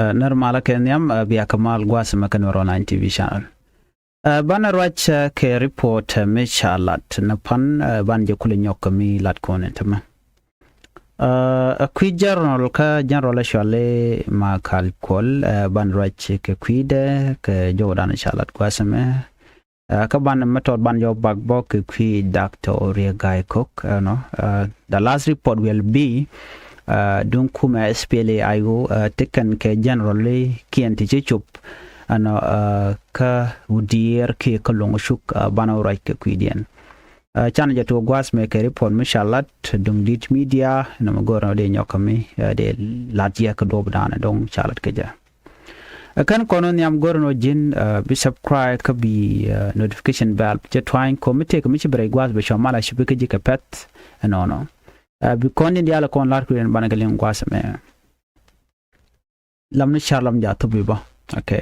Normal kenyam via Kamal Gwas Makan online TV channel. Bana rach ke report Michalat Napan Banja Kulinyok mi lat konentama. A quid journal ka general shale ma kalkol ban rach ke quid ke Jordan shalat Gwasame. Ka ban method ban your backbok ke quid Dr. Oria Guy Cook. The last report will be donc kuma SPLA ayo taken ke generally kianti chup ano ka udier ke kalong shuk bana right ke kwidian chana jato gwas me ke report mishalat dung dit media na magora de nyokami de latia ka dob dana dong chalat ke ja kan kono nyam gorno jin bi subscribe ka bi notification bell je twain committee ka mi bre gwas be shamala shibike je ka pet no bi kondi diala kon lar kuren bana galen gwasa me lamni charlam ja to biba okay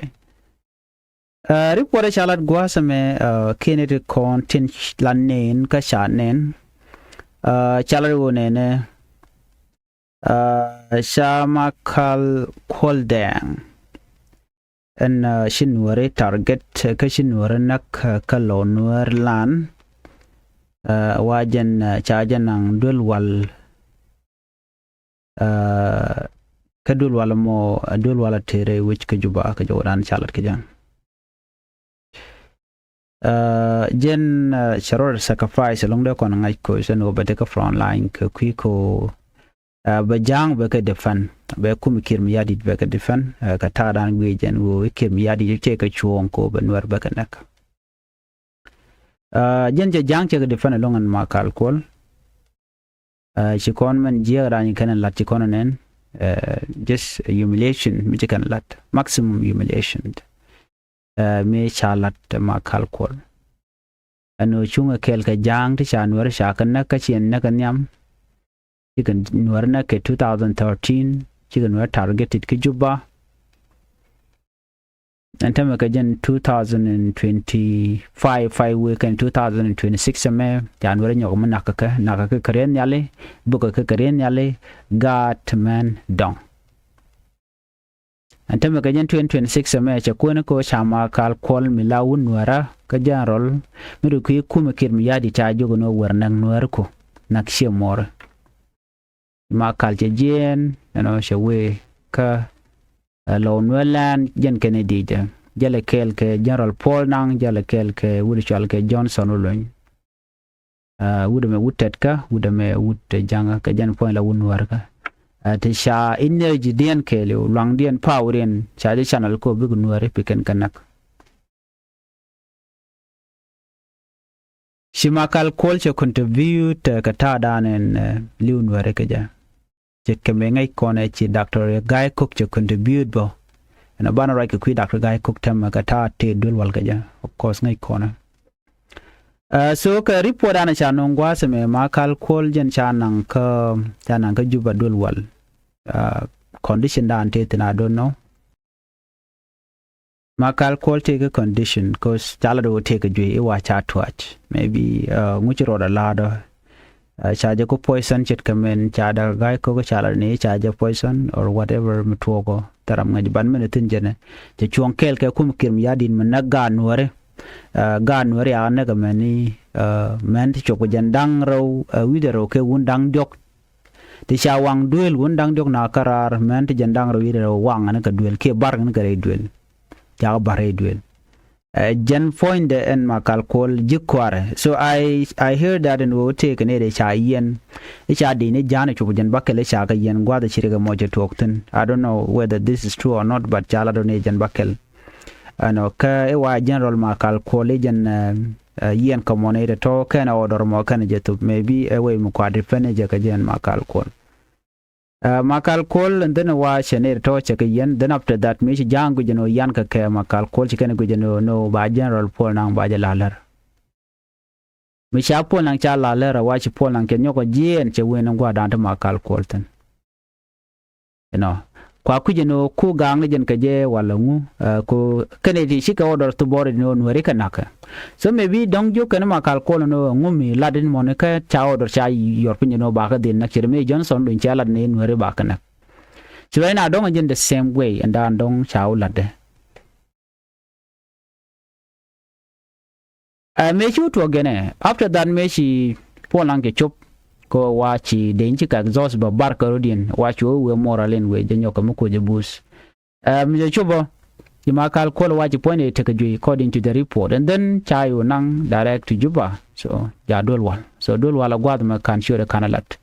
report chalat gwasa me kenete kon tin lanen ka shanen chalar wonene shamakal koldang en shinware target ka shinware nak kalonwer lan wajan cajan nang dulwal kedulwal mo dulwal tere which ke juba ke Jordan chalat ke jan jen sharor sacrifice long de kon ngai ko seno bete ka front line ke ko bajang be ke defan be kum kir mi yadi be ke defan ka tadan gwe jen wo kir mi yadi che ka chuon ko benwer be ke nak jen je jang che defan longan ma kalkol ci kon man je rani kan lat ci kon nen just humiliation mi kan lat maximum humiliation me chalat ma kalkol ano chunga kel ka jang ti chan war sha kan na ka chen na kan yam ci kan war na ke 2013 ci kan war targeted ki juba antama ka jen 2025 5 week and 2026 me january nyok man nakaka karen yale buka ka karen yale gat man dong antama ka jen 2026 me cha ko na ko chama kal kol milawun wara ka janrol miru ki kuma kir mi yadi ta jogo no warnan nuwar ko nakshie mor ma kal je jen no shawe ka Lonwelan jen Kennedy jale kel ke General Paul nang jale kel ke Woodchal ke Johnson ulun wude me wutet ka wude me wut janga ka jan point la wunwar ka te sha energy den ke le lang den power en cha de channel ko bi gunware piken kanak shimakal culture contribute ka ta danen liunware ka ja ke mengai kone chi Dr. Guy Cook to contribute bo na bana right ku Dr. Guy Cook tam ka ta te dul wal ka ja of course ngai kona so ka report ana cha non gwa se me ma kal kol jen cha nan ka juba dul wal condition da ante tina don't know ma kal kol take a condition cause chala do take a jwe wa cha twach maybe nguchi roda lado charge ko poison chit kamen chada Guy ko chala ni charge poison or whatever mutwogo taram ngaj ban men tin jene je chuon kel ke kum kirm yadin men gan wore ane ga meni men ti choko jandang ro widero ke wundang jok ti chawang duel wundang jok na karar men ti jandang ro widero wang ane ka duel ke bar ne ka duel ja bare duel Jen point and makal call jikware. So I heard that and will take an ere cha yen. Cha dine jana chupu jen bakele cha ka yen gwa the chiriga moja tokten. I don't know whether this is true or not, but chala do ne jen bakel. Ano ka ewa general makal call jen yen commune to can order mo kan jetu maybe away mu kwadri fene je ka jen makal call. Makal kol and then wa shenir to check yen then after that me jangu jeno yan ka ke makal kol chicken go jeno no ba general Paul nang ba jalalar me sha Paul nang cha lalar wa chi Paul nang ken yoko jen che wen ngwa dan ta makal kol ten kwa ku jeno ku gang jen ka je wala ngu ko Kennedy shika order to board no nwere kanaka so maybe dong jo kana makal kol no ngumi ladin monika cha order cha yor pin no ba ka din na chirme Johnson dun cha lad ne nwere ba kana So right now don't in the same way and dan dong chao lade. Me chu to again after that me she polang ke chop ko wachi denchi ka exhaust ba bar karodian wachi we moralen we janyo ka muko je bus. Me chuba Imakal call wachi point take a according to the report and then chayo nang direct to Juba. So ja dolwal. So dolwal agwad ma kan sure kanalat.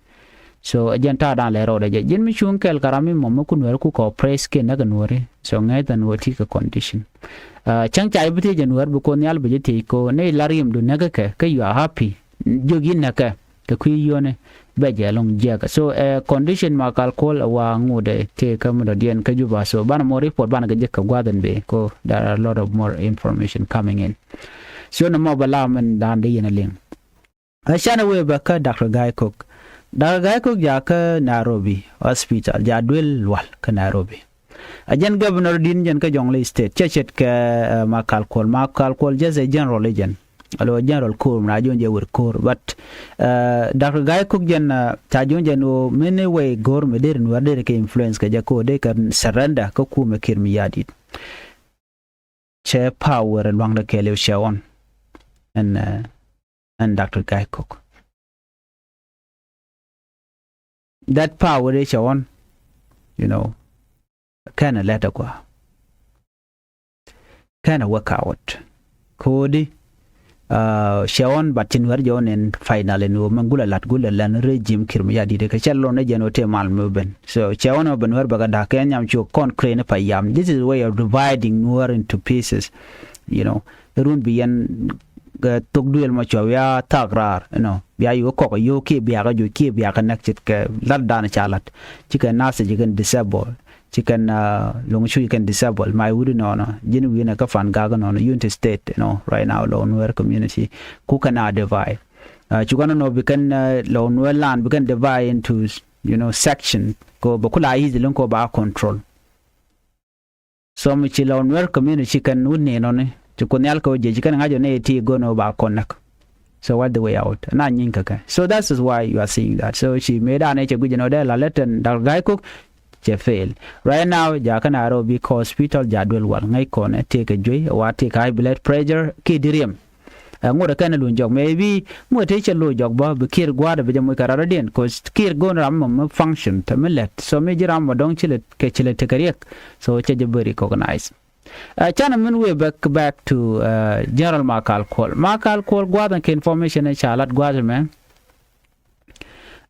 So agenta dan le roda je jin mi chung kel karami mom ku nwer ku ko press ke na ganore so ngai dan woti ka condition chang chai bti janwar bu ko nyal bu ti ko ne larim du naga ke you are happy jogin na ka ku yone be je long je ka so condition ma kal kol wa ngude te kam do dien ka Juba so ban mo report ban ga je ka gwadan be ko there are a lot of more information coming in so no mo bala man dan de yen ling ashana we ba ka Dr. Guy Cook Daga ko jaka Nairobi hospital jadwel wal ka Nairobi ajan governor din jan ka Jonglei state chechet ka makal kol just a general legend alo general ko na jonje wor ko but Dr. Guy Cook jan ta jonje no many way gor me der no der ke influence ka jako de kan surrender ka ku me kirmi yadit che power long da ke le shawon and Dr. Guy Cook that power is on, you know, kind of let it go, kind of work out. Cody, Shawn, but in where John and finally no Mangula Lat Gula Lan regime Kirmia did a chalone genote mal movement. So Shawn of Benwer Bagada Kenyam Chu concrane payam. This is a way of dividing Noor into pieces, you know, the room beyond. Tok duel ma cho ya tagrar no ya yu ko yo ke biya ga ju ke biya ga nak chit ke lad dan chalat chicken nas chicken disable chicken long shu can disable my would no jin wi na ka fan ga no unity state you know right now lone where community ku kana divide chugana no becan lone where land becan divide into you know section ko bakula easy lon ko ba control so mi chi lone where community can wunne no ne Chukonyal ko je kan ngajo ne ti gono ba konak so what the way out na nyinka ka so that is why you are seeing that so she made an eche gujino de la letten Dr. Guy Cook che fail right now ja kan Nairobi hospital jadwel wal ngai kone take a joy wa take high blood pressure ki diriam ngora kan lu jog maybe mo te che lu jog ba be kir gwada be jamu karara den ko kir gon ram mo function tamelet so me jiram mo dong chile ke chile te kariek so che je very recognize Chana min we back to General Makal Call gwadan ke information cha lat gwadan man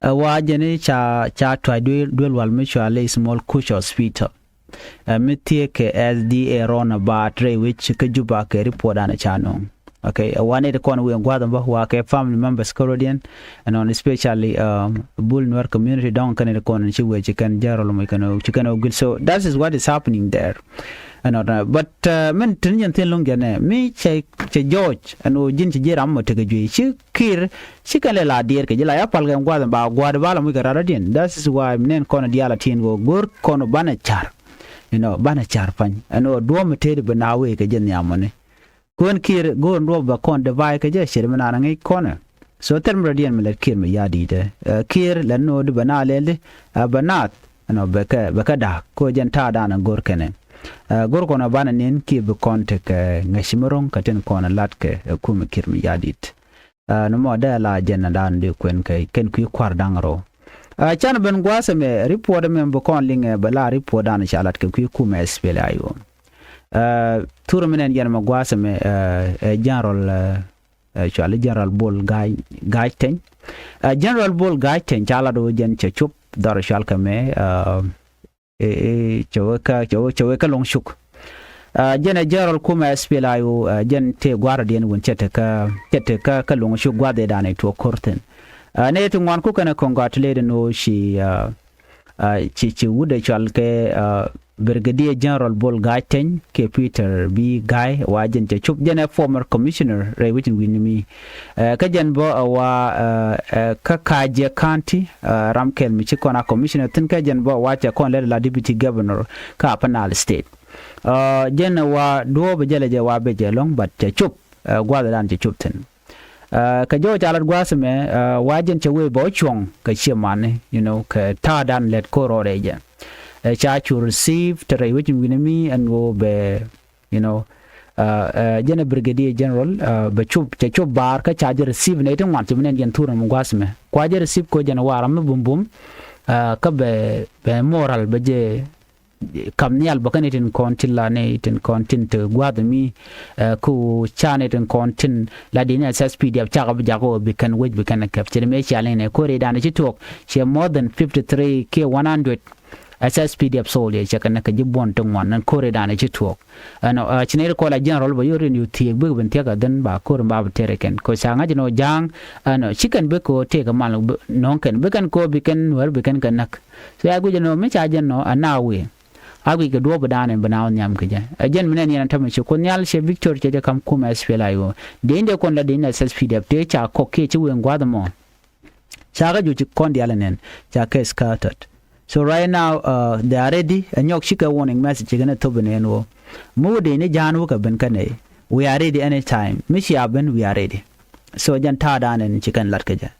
wa jene cha twa duel wal mutual small kuch hospital mitie ke SDA rona ba tre which ke Juba ke report ana chano okay one de kon we gwadan ba wa ke family members Corodian and on especially bull noir community down kan de kon chi we chicken general mo kan chicken ogul so that is what is happening there but men tinyan tin longene mi che George anu jin che jeram mo tege ji kir sikale la dir ke jila ya pal gam gwa ba la mu garara din that is why men kono diala tin go gor kono bana char you know bana char pan anu do mo tede banawe ke jen yamone kon kir go ndo ba kon de vai ke je shir mana ngai kono so term radian me kir me yadi de kir la no de banale banat anu beka da ko jen ta da na gor kene gor kona bana nen ki be kontek ngashimorong katen kona latke kum kirmi yadit no mo da la jenna dan de kwen kai ken ku kwar dangro chan ben gwasa me report me bo kon linge bala report dan chalat ke ku kum spele ayo turu menen yen ma gwasa me general chale general bol gay ten general bol gay ten chala do jen che chup dar shal kame chowe ka long shuk jena jarol kuma SPLIO jen te guardian won chete ka long shuk gwade dane to korten ne to ngwan ku kana congratulate no she chi wude chalke Brigadier General Bol Gaten ke Peter B Guy wajen che chup jena former commissioner rewitin winimi ka jen bo wa ka kaje county ramkel mi chi kona commissioner tin ka jen bo wa cha kon la deputy governor ka panal state jena wa do be jele je wa be je long but che chup gwada dan che chup tin ka jo chalat gwasme wajen che we bo chong ka chimane you know ka ta dan let ko roreje cha chu receive tare which winami and go be you know jena brigadier general be chup bar ka cha receive ne tan wan tumnen yen turan mu gwasme kwa je receive ko jena waram bum ka be moral be je kam nial bakane tin kontilla ne tin kontin to gwadami ku chane tin kontin la din SSPD of chaga jago be kan wej be kan capture me challenge ko re dan ci tok she more than 53k 100 SSPD of soldiers chakan ka jibon tong wan ko re dan ci tok no chinere ko la general ba yore ni ti be ben tiaga dan ba ko ba tereken ko sanga jino jang no chicken be ko te ka mal non ken be kan ko be kan wer be kan kanak so ya gujeno me cha no anawe agui ke do badane banaw nyam ke ja ajen menen yana tamme ko nyal she victor je kam kuma SPLA yo de inde kon la de na SSPD te cha ko ke ci wen gwada mo cha ga ju ci kon di alanen cha ke scattered so right now they are ready anyok shika warning message gana to beneno mu de ne janu ka ben kane we are ready anytime mishi aben we are ready so jan ta danen ci kan lat ke ja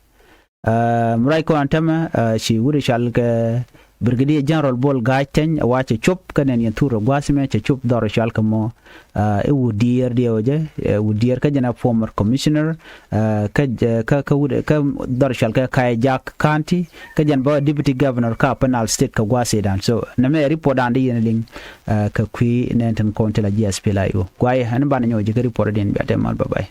murai ko antama shi wuri shal ke Brigadier General Bol Gaiten wache chop kanen yen turo gwasime che chop doro shal kamo e wudier dioje wudier ka jana former commissioner ka doro shal ka Jack County ka jan ba deputy governor ka penal state ka gwase dan so na me report dan yen ling ka kwi nenten konte la GSP la yo kwaye han ban nyoje ka report den biate mal bye bye